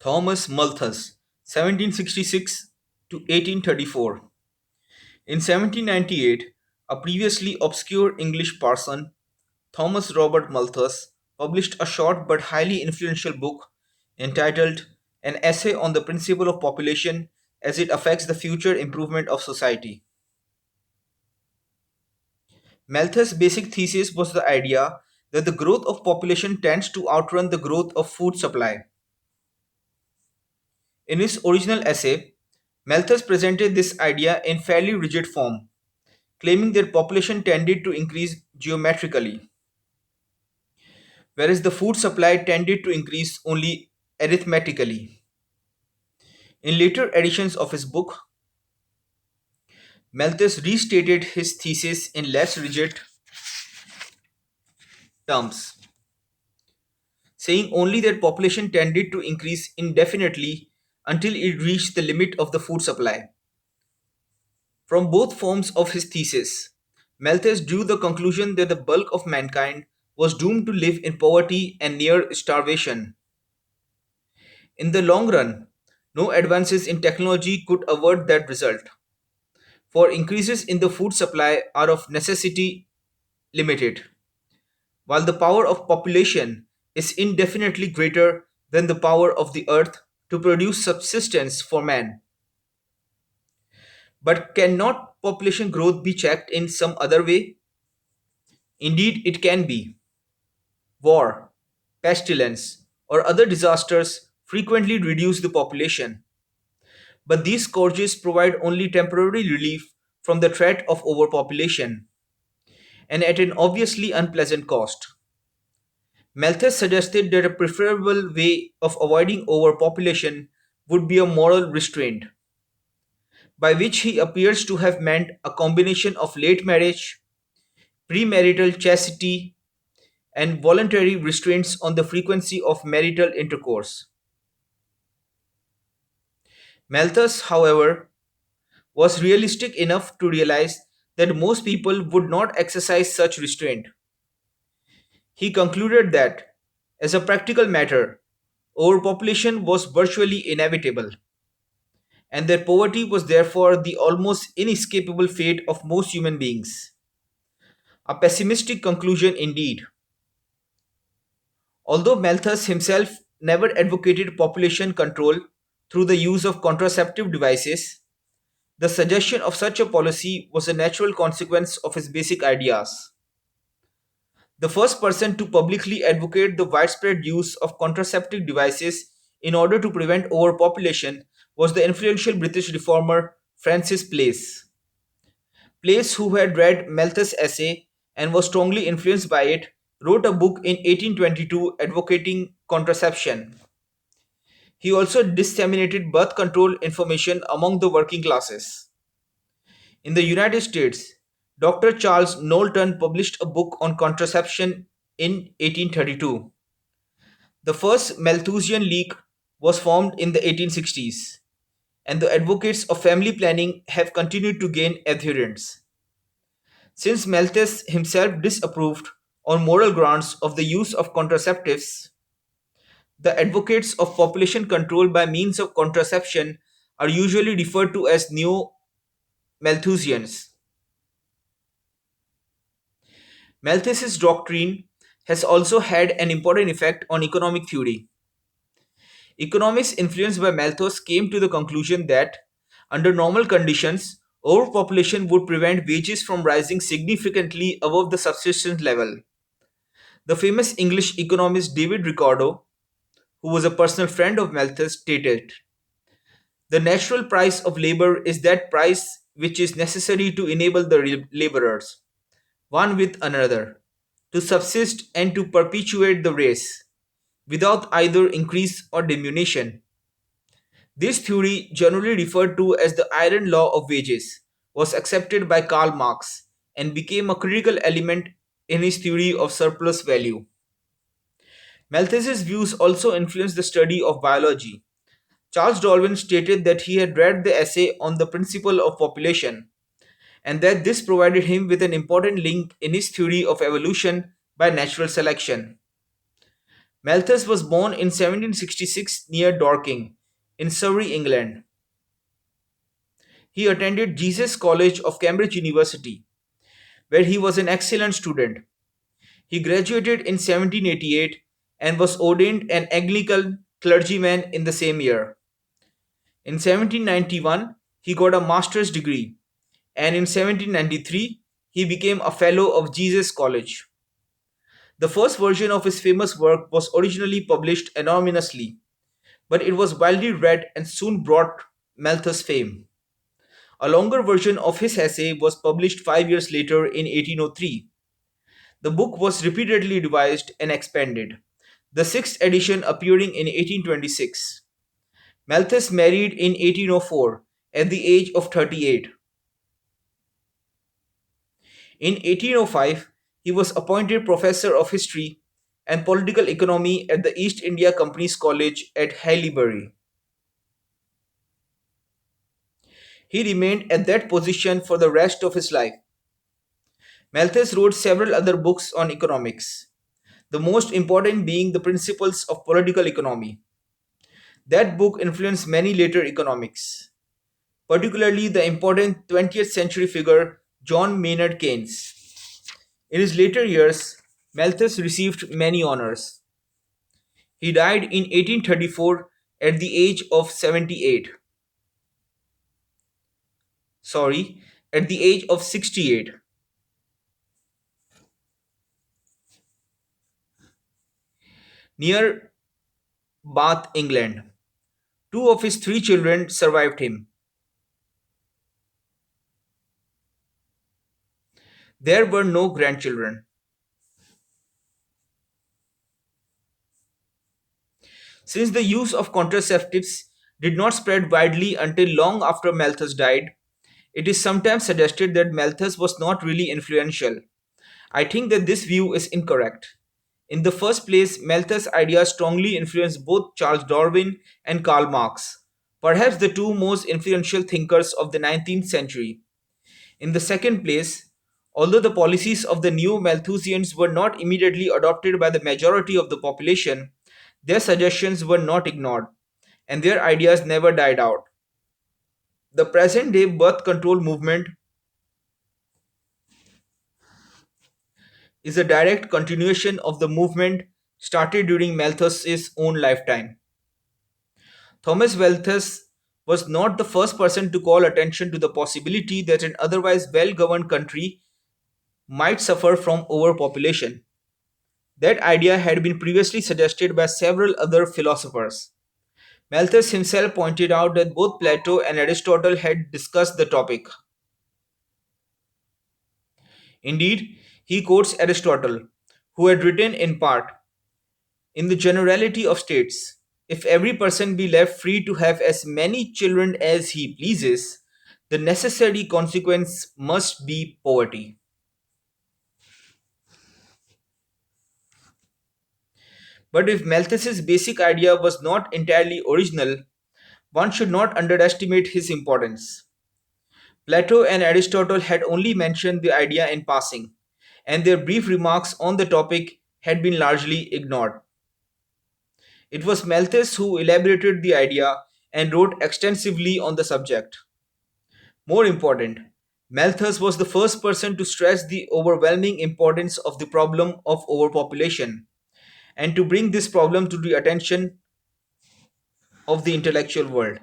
Thomas Malthus, 1766 to 1834. In 1798, a previously obscure English parson, Thomas Robert Malthus, published a short but highly influential book entitled An Essay on the Principle of Population as it Affects the Future Improvement of Society. Malthus' basic thesis was the idea that the growth of population tends to outrun the growth of food supply. In his original essay, Malthus presented this idea in fairly rigid form, claiming that population tended to increase geometrically, whereas the food supply tended to increase only arithmetically. In later editions of his book, Malthus restated his thesis in less rigid terms, saying only that population tended to increase indefinitely until it reached the limit of the food supply. From both forms of his thesis, Malthus drew the conclusion that the bulk of mankind was doomed to live in poverty and near starvation. In the long run, no advances in technology could avert that result, for increases in the food supply are of necessity limited, while the power of population is indefinitely greater than the power of the earth to produce subsistence for man. But cannot population growth be checked in some other way? Indeed, it can be. War, pestilence, or other disasters frequently reduce the population, but these scourges provide only temporary relief from the threat of overpopulation, and at an obviously unpleasant cost. Malthus suggested that a preferable way of avoiding overpopulation would be a moral restraint, by which he appears to have meant a combination of late marriage, premarital chastity, and voluntary restraints on the frequency of marital intercourse. Malthus, however, was realistic enough to realize that most people would not exercise such restraint. He concluded that, as a practical matter, overpopulation was virtually inevitable, and that poverty was therefore the almost inescapable fate of most human beings. A pessimistic conclusion indeed. Although Malthus himself never advocated population control through the use of contraceptive devices, the suggestion of such a policy was a natural consequence of his basic ideas. The first person to publicly advocate the widespread use of contraceptive devices in order to prevent overpopulation was the influential British reformer Francis Place. Place, who had read Malthus' essay and was strongly influenced by it, wrote a book in 1822 advocating contraception. He also disseminated birth control information among the working classes. In the United States, Dr. Charles Knowlton published a book on contraception in 1832. The first Malthusian League was formed in the 1860s, and the advocates of family planning have continued to gain adherents. Since Malthus himself disapproved, on moral grounds, of the use of contraceptives, the advocates of population control by means of contraception are usually referred to as neo Malthusians. Malthus's doctrine has also had an important effect on economic theory. Economists influenced by Malthus came to the conclusion that, under normal conditions, overpopulation would prevent wages from rising significantly above the subsistence level. The famous English economist David Ricardo, who was a personal friend of Malthus, stated, "The natural price of labor is that price which is necessary to enable the laborers, one with another, to subsist and to perpetuate the race, without either increase or diminution." This theory, generally referred to as the iron law of wages, was accepted by Karl Marx and became a critical element in his theory of surplus value. Malthus's views also influenced the study of biology. Charles Darwin stated that he had read the essay on the principle of population, and that this provided him with an important link in his theory of evolution by natural selection. Malthus was born in 1766 near Dorking, in Surrey, England. He attended Jesus College of Cambridge University, where he was an excellent student. He graduated in 1788 and was ordained an Anglican clergyman in the same year. In 1791, he got a master's degree, and in 1793, he became a fellow of Jesus College. The first version of his famous work was originally published anonymously, but it was widely read and soon brought Malthus fame. A longer version of his essay was published 5 years later in 1803. The book was repeatedly revised and expanded, the sixth edition appearing in 1826. Malthus married in 1804 at the age of 38. In 1805, he was appointed professor of history and political economy at the East India Company's College at Haileybury. He remained at that position for the rest of his life. Malthus wrote several other books on economics, the most important being The Principles of Political Economy. That book influenced many later economics, particularly the important 20th century figure John Maynard Keynes. In his later years, Malthus received many honors. He died in 1834 at the age of 78. Sorry, at the age of 68, near Bath, England. Two of his three children survived him. There were no grandchildren. Since the use of contraceptives did not spread widely until long after Malthus died, it is sometimes suggested that Malthus was not really influential. I think that this view is incorrect. In the first place, Malthus' ideas strongly influenced both Charles Darwin and Karl Marx, perhaps the two most influential thinkers of the 19th century. In the second place, although the policies of the new Malthusians were not immediately adopted by the majority of the population, their suggestions were not ignored, and their ideas never died out. The present day birth control movement is a direct continuation of the movement started during Malthus's own lifetime. Thomas Malthus was not the first person to call attention to the possibility that an otherwise well governed country might suffer from overpopulation. That idea had been previously suggested by several other philosophers. Malthus himself pointed out that both Plato and Aristotle had discussed the topic. Indeed, he quotes Aristotle, who had written in part, "In the generality of states, if every person be left free to have as many children as he pleases, the necessary consequence must be poverty." But if Malthus's basic idea was not entirely original, one should not underestimate his importance. Plato and Aristotle had only mentioned the idea in passing, and their brief remarks on the topic had been largely ignored. It was Malthus who elaborated the idea and wrote extensively on the subject. More important, Malthus was the first person to stress the overwhelming importance of the problem of overpopulation and to bring this problem to the attention of the intellectual world.